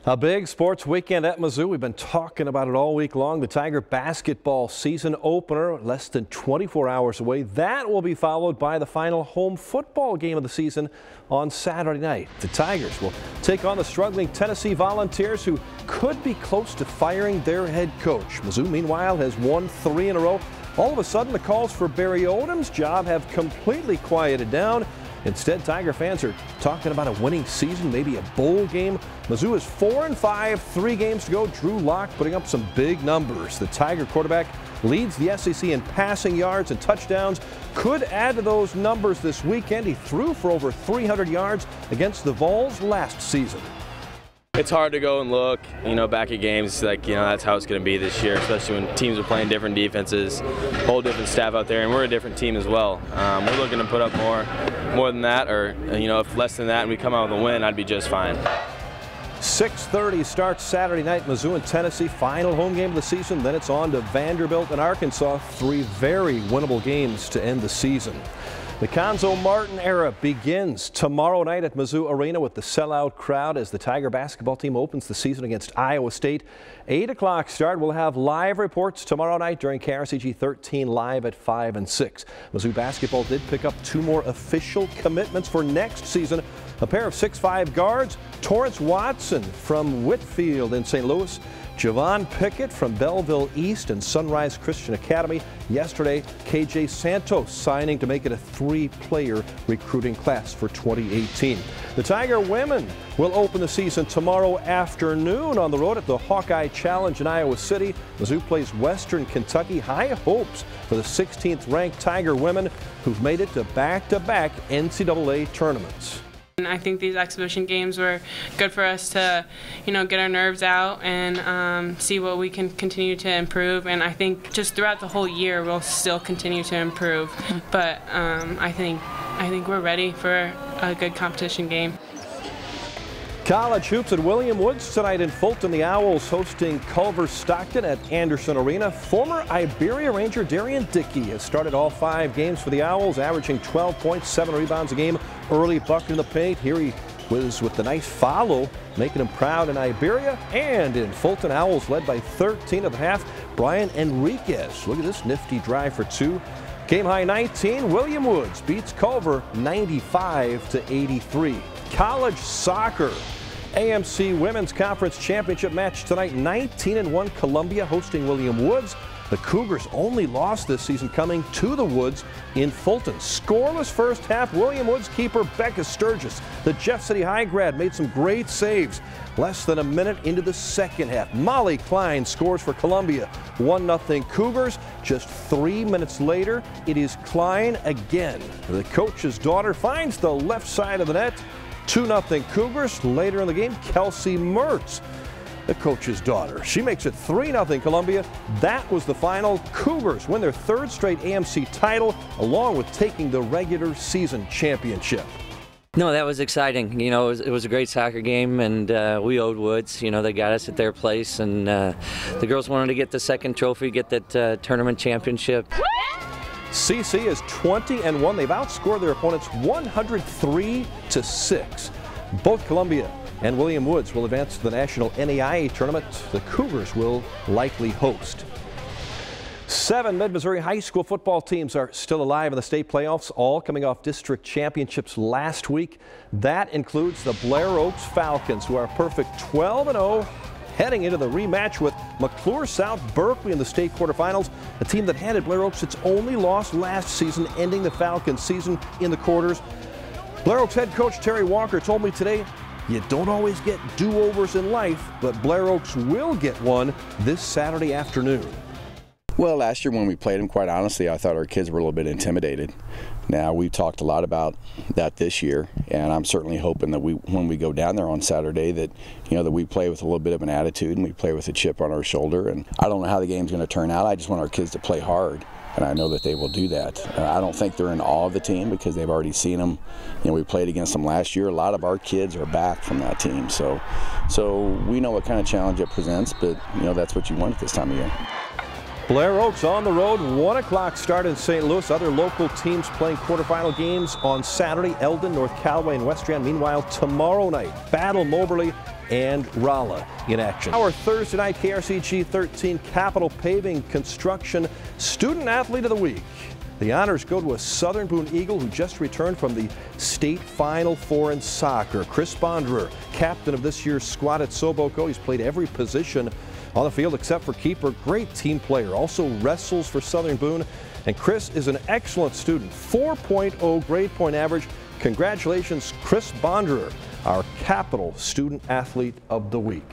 A big sports weekend at Mizzou. We've been talking about it all week long. The Tiger basketball season opener less than 24 hours away. That will be followed by the final home football game of the season on Saturday night. The Tigers will take on the struggling Tennessee Volunteers, who could be close to firing their head coach. Mizzou, meanwhile, has won 3 in a row. All of a sudden, the calls for Barry Odom's job have completely quieted down. Instead, Tiger fans are talking about a winning season, maybe a bowl game. Mizzou is 4-5, 3 games to go. Drew Lock putting up some big numbers. The Tiger quarterback leads the SEC in passing yards and touchdowns. Could add to those numbers this weekend. He threw for over 300 yards against the Vols last season. It's hard to go and look, back at games that's how it's going to be this year, especially when teams are playing different defenses, whole different staff out there, and we're a different team as well. We're looking to put up more than that, or if less than that, and we come out with a win, I'd be just fine. 6:30 starts Saturday night. Mizzou and Tennessee, final home game of the season. Then it's on to Vanderbilt and Arkansas. 3 very winnable games to end the season. The Conzo Martin era begins tomorrow night at Mizzou Arena with the sellout crowd as the Tiger basketball team opens the season against Iowa State. 8 o'clock start. We'll have live reports tomorrow night during KRCG 13 live at 5 and 6. Mizzou basketball did pick up 2 more official commitments for next season. A pair of 6'5" guards, Torrance Watson from Whitfield in St. Louis, Javon Pickett from Belleville East and Sunrise Christian Academy. Yesterday, KJ Santos signing to make it a 3-player recruiting class for 2018. The Tiger women will open the season tomorrow afternoon on the road at the Hawkeye Challenge in Iowa City. Mizzou plays Western Kentucky. High hopes for the 16th ranked Tiger women who've made it to back-to-back NCAA tournaments. I think these exhibition games were good for us to, get our nerves out and see what we can continue to improve. And I think just throughout the whole year, we'll still continue to improve. But I think we're ready for a good competition game. College hoops at William Woods tonight in Fulton. The Owls hosting Culver Stockton at Anderson Arena. Former Iberia Ranger Darian Dickey has started all 5 games for the Owls, averaging 12 points, 7 rebounds a game. Early bucket in the paint. Here he was with the nice follow, making him proud in Iberia and in Fulton. Owls led by 13 at the half. Brian Enriquez, look at this nifty drive for 2. Game high 19. William Woods beats Culver 95-83. College soccer. AMC Women's Conference Championship match tonight. 19-1 Columbia hosting William Woods. The Cougars' only loss this season coming to the Woods in Fulton. Scoreless first half. William Woods keeper Becca Sturgis, the Jeff City High grad, made some great saves. Less than a minute into the second half, Molly Klein scores for Columbia. 1-0 Cougars. Just 3 minutes later, it is Klein again. The coach's daughter finds the left side of the net. 2-0 Cougars. Later in the game, Kelsey Mertz, the coach's daughter. She makes it 3-0 Columbia. That was the final. Cougars win their 3rd straight AMC title, along with taking the regular season championship. No, that was exciting. It was a great soccer game, and we owed Woods. They got us at their place, and the girls wanted to get the 2nd trophy, get that tournament championship. CC is 20-1. They've outscored their opponents 103-6. Both Columbia and William Woods will advance to the National NAIA tournament. The Cougars will likely host. 7 Mid-Missouri high school football teams are still alive in the state playoffs, all coming off district championships last week. That includes the Blair Oaks Falcons, who are a perfect 12-0. Heading into the rematch with McClure South Berkeley in the state quarterfinals, a team that handed Blair Oaks its only loss last season, ending the Falcons' season in the quarters. Blair Oaks head coach Terry Walker told me today, you don't always get do-overs in life, but Blair Oaks will get one this Saturday afternoon. Well, last year when we played them, quite honestly, I thought our kids were a little bit intimidated. Now, we've talked a lot about that this year, and I'm certainly hoping that when we go down there on Saturday that, that we play with a little bit of an attitude and we play with a chip on our shoulder. And I don't know how the game's going to turn out. I just want our kids to play hard, and I know that they will do that. I don't think they're in awe of the team because they've already seen them. We played against them last year. A lot of our kids are back from that team, so we know what kind of challenge it presents, but, that's what you want at this time of year. Blair Oaks on the road, 1 o'clock start in St. Louis. Other local teams playing quarterfinal games on Saturday. Eldon, North Callaway, and Westran. Meanwhile, tomorrow night, Battle Moberly and Rolla in action. Our Thursday night KRCG 13 Capital Paving Construction Student Athlete of the Week. The honors go to a Southern Boone Eagle who just returned from the state Final Four in soccer. Chris Bonderer, captain of this year's squad at Soboco. He's played every position on the field except for keeper. Great team player. Also wrestles for Southern Boone. And Chris is an excellent student. 4.0 grade point average. Congratulations, Chris Bonderer, our Capital Student Athlete of the Week.